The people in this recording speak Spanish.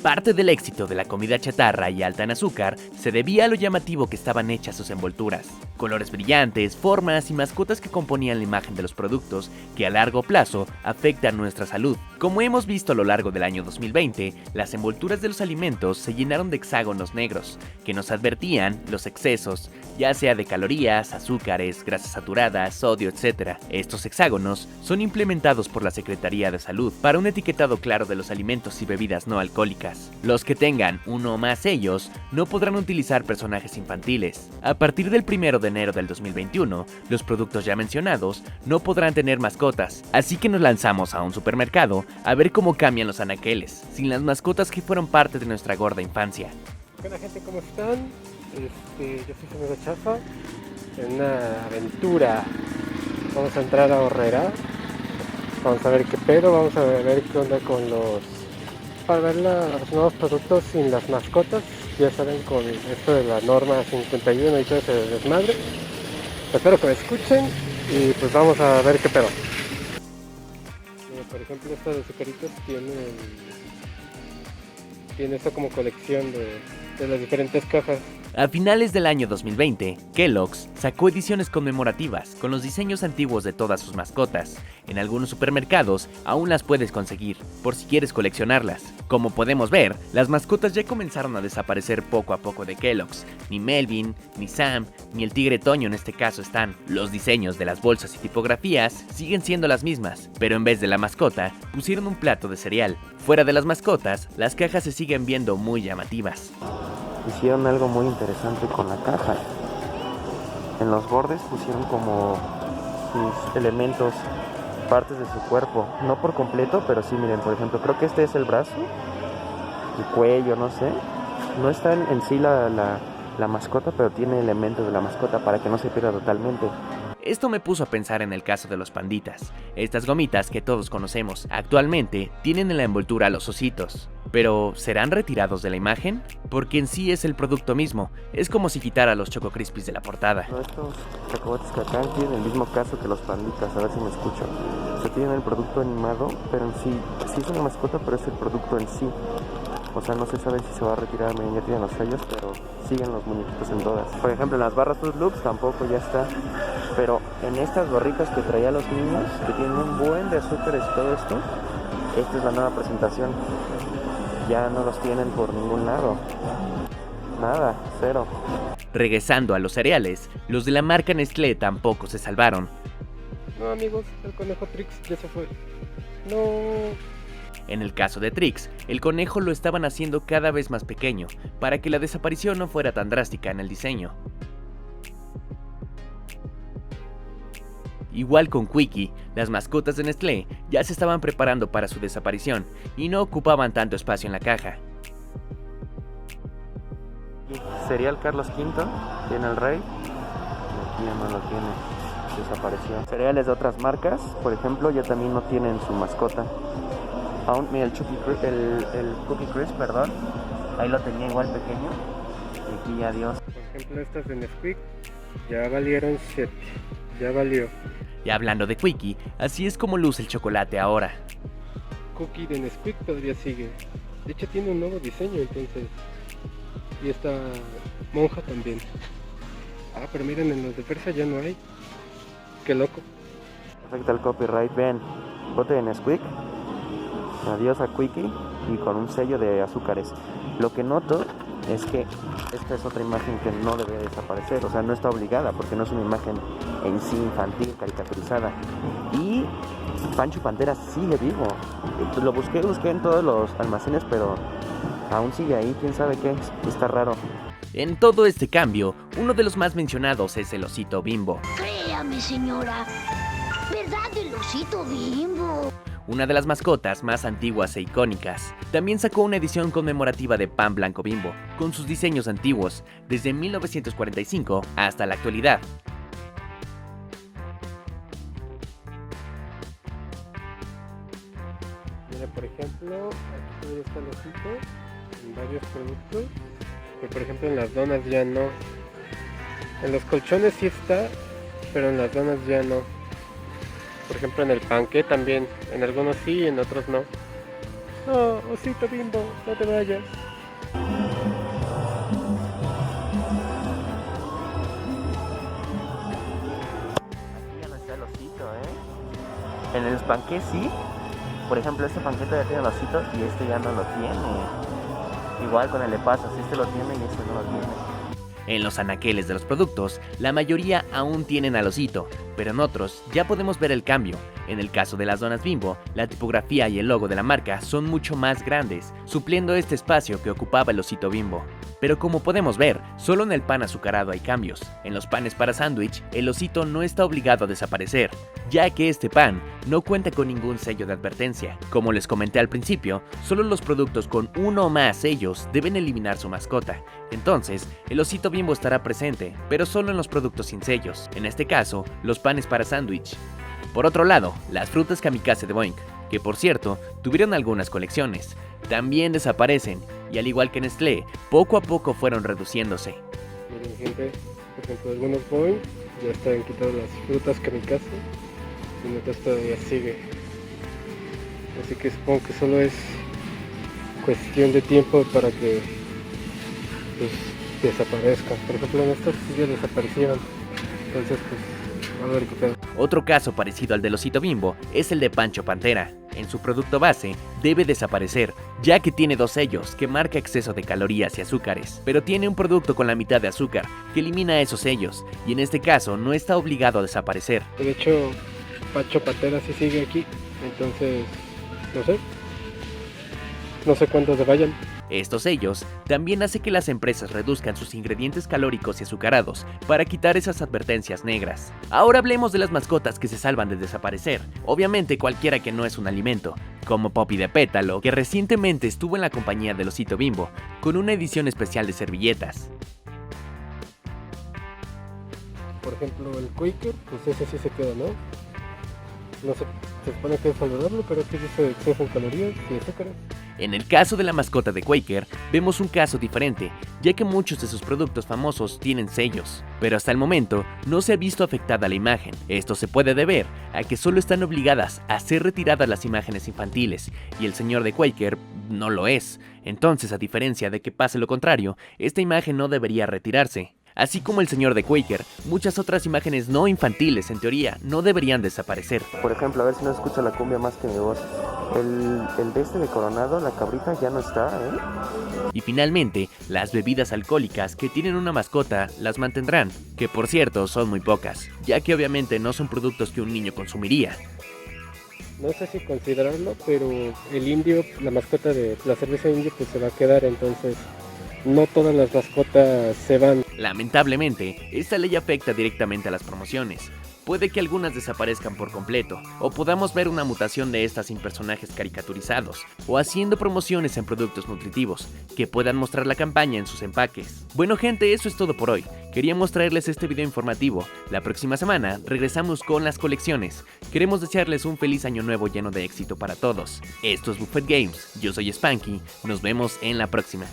Parte del éxito de la comida chatarra y alta en azúcar se debía a lo llamativo que estaban hechas sus envolturas. Colores brillantes, formas y mascotas que componían la imagen de los productos que a largo plazo afectan nuestra salud. Como hemos visto a lo largo del año 2020, las envolturas de los alimentos se llenaron de hexágonos negros, que nos advertían los excesos, ya sea de calorías, azúcares, grasas saturadas, sodio, etc. Estos hexágonos son implementados por la Secretaría de Salud para un etiquetado claro de los alimentos y bebidas no alcohólicas. Los que tengan uno o más sellos no podrán utilizar personajes infantiles. A partir del 1 de enero del 2021, los productos ya mencionados no podrán tener mascotas, así que nos lanzamos a un supermercado a ver cómo cambian los anaqueles, sin las mascotas que fueron parte de nuestra gorda infancia. Hola gente, ¿cómo están? Yo soy Señora Chafa, en una aventura. Vamos a entrar a Horrera, vamos a ver qué pedo, vamos a ver qué onda con para ver los nuevos productos sin las mascotas. Ya saben, con esto de la norma 51 y todo ese desmadre. Espero que me escuchen y pues vamos a ver qué pedo. Por ejemplo, esta de Zucaritos tiene esta como colección de las diferentes cajas. A finales del año 2020, Kellogg's sacó ediciones conmemorativas con los diseños antiguos de todas sus mascotas. En algunos supermercados aún las puedes conseguir, por si quieres coleccionarlas. Como podemos ver, las mascotas ya comenzaron a desaparecer poco a poco de Kellogg's. Ni Melvin, ni Sam, ni el tigre Toño en este caso están. Los diseños de las bolsas y tipografías siguen siendo las mismas, pero en vez de la mascota, pusieron un plato de cereal. Fuera de las mascotas, las cajas se siguen viendo muy llamativas. Hicieron algo muy interesante con la caja. En los bordes pusieron como sus elementos, partes de su cuerpo. No por completo, pero sí, miren, por ejemplo, creo que este es el brazo, el cuello, no sé. No está en sí la mascota, pero tiene elementos de la mascota para que no se pierda totalmente. Esto me puso a pensar en el caso de los panditas, estas gomitas que todos conocemos. Actualmente tienen en la envoltura a los ositos, pero ¿serán retirados de la imagen? Porque en sí es el producto mismo, es como si quitara los Choco Crispies de la portada. Estos chocolates Cacán tienen el mismo caso que los panditas, a ver si me escucho. Se tienen el producto animado, pero en sí es una mascota, pero es el producto en sí. O sea, no se sabe si se va a retirar, miren, ya tienen los sellos, pero siguen los muñequitos en todas. Por ejemplo, en las barras Fruit Loops tampoco ya está. Pero en estas gorritas que traía los niños, que tienen un buen de azúcares y todo esto, esta es la nueva presentación. Ya no los tienen por ningún lado. Nada, cero. Regresando a los cereales, los de la marca Nestlé tampoco se salvaron. No amigos, el conejo Trix ya se fue. No. En el caso de Trix, el conejo lo estaban haciendo cada vez más pequeño, para que la desaparición no fuera tan drástica en el diseño. Igual con Quickie, las mascotas de Nestlé ya se estaban preparando para su desaparición y no ocupaban tanto espacio en la caja. Cereal Carlos V, tiene el rey, aquí ya no lo tiene, desapareció. Cereales de otras marcas, por ejemplo, ya también no tienen su mascota. Aún, mira, el Cookie Crisp, perdón, ahí lo tenía igual pequeño, y aquí ya adiós. Por ejemplo, estas de Nesquik ya valieron 7, ya valió. Y hablando de Quickie, así es como luce el chocolate ahora. Cookie de Nesquik todavía sigue. De hecho tiene un nuevo diseño, entonces. Y esta monja también. Ah, pero miren, en los de Persa ya no hay. Qué loco. Afecta el copyright, ven, bote de Nesquik, adiós a Quickie y con un sello de azúcares. Lo que noto es que esta es otra imagen que no debe desaparecer, o sea, no está obligada porque no es una imagen en sí infantil, caricaturizada. Y Pancho Pantera sigue vivo. Lo busqué en todos los almacenes, pero aún sigue ahí, quién sabe qué es, está raro. En todo este cambio, uno de los más mencionados es el osito Bimbo. Créame, señora, ¿verdad el osito Bimbo? Una de las mascotas más antiguas e icónicas. También sacó una edición conmemorativa de Pan Blanco Bimbo, con sus diseños antiguos, desde 1945 hasta la actualidad. Mira, por ejemplo, aquí también está el osito en varios productos, pero por ejemplo en las donas ya no. En los colchones sí está, pero en las donas ya no. Por ejemplo en el panqué también, en algunos sí y en otros no. No, osito Bimbo, no te vayas. Aquí ya no está el osito, ¿eh? En el panqué sí. Por ejemplo, este panqué ya tiene el osito y este ya no lo tiene. Igual con el Epasa, si este lo tiene y este no lo tiene. En los anaqueles de los productos, la mayoría aún tienen al osito, pero en otros ya podemos ver el cambio. En el caso de las donas Bimbo, la tipografía y el logo de la marca son mucho más grandes, supliendo este espacio que ocupaba el osito Bimbo. Pero como podemos ver, solo en el pan azucarado hay cambios. En los panes para sándwich, el osito no está obligado a desaparecer, ya que este pan no cuenta con ningún sello de advertencia. Como les comenté al principio, solo los productos con uno o más sellos deben eliminar su mascota. Entonces, el osito Bimbo estará presente, pero solo en los productos sin sellos, en este caso, los panes para sándwich. Por otro lado, las frutas kamikaze de Boing, que por cierto, tuvieron algunas colecciones, también desaparecen, y al igual que Nestlé, poco a poco fueron reduciéndose. Miren gente, por ejemplo algunos Boeing ya están quitadas las frutas kamikaze y otras todavía sigue. Así que supongo que solo es cuestión de tiempo para que pues, desaparezcan. Por ejemplo en estos sí ya desaparecieron. Entonces pues vamos a ver qué pedo. Otro caso parecido al del osito Bimbo es el de Pancho Pantera. En su producto base debe desaparecer, ya que tiene dos sellos que marca exceso de calorías y azúcares, pero tiene un producto con la mitad de azúcar que elimina esos sellos, y en este caso no está obligado a desaparecer. De hecho Pancho Pantera sí sigue aquí, entonces no sé cuántos se vayan. Estos sellos también hace que las empresas reduzcan sus ingredientes calóricos y azucarados para quitar esas advertencias negras. Ahora hablemos de las mascotas que se salvan de desaparecer. Obviamente cualquiera que no es un alimento, como Poppy de Pétalo, que recientemente estuvo en la compañía del osito Bimbo con una edición especial de servilletas. Por ejemplo el Quaker, pues ese sí se queda, ¿no? No sé, se supone que es saludable, pero aquí dice exceso en calorías y azúcares. En el caso de la mascota de Quaker, vemos un caso diferente, ya que muchos de sus productos famosos tienen sellos, pero hasta el momento no se ha visto afectada la imagen. Esto se puede deber a que solo están obligadas a ser retiradas las imágenes infantiles, y el señor de Quaker no lo es. Entonces, a diferencia de que pase lo contrario, esta imagen no debería retirarse. Así como el señor de Quaker, muchas otras imágenes no infantiles, en teoría, no deberían desaparecer. Por ejemplo, a ver si no escucha la cumbia más que mi voz. El de este de Coronado, la cabrita, ya no está, ¿eh? Y finalmente, las bebidas alcohólicas que tienen una mascota las mantendrán, que por cierto son muy pocas, ya que obviamente no son productos que un niño consumiría. No sé si considerarlo, pero el indio, la mascota de la cerveza indio, pues se va a quedar, entonces no todas las mascotas se van. Lamentablemente, esta ley afecta directamente a las promociones. Puede que algunas desaparezcan por completo, o podamos ver una mutación de estas sin personajes caricaturizados, o haciendo promociones en productos nutritivos, que puedan mostrar la campaña en sus empaques. Bueno gente, eso es todo por hoy. Queríamos traerles este video informativo. La próxima semana regresamos con las colecciones. Queremos desearles un feliz año nuevo lleno de éxito para todos. Esto es Buffet Games, yo soy Spanky, nos vemos en la próxima.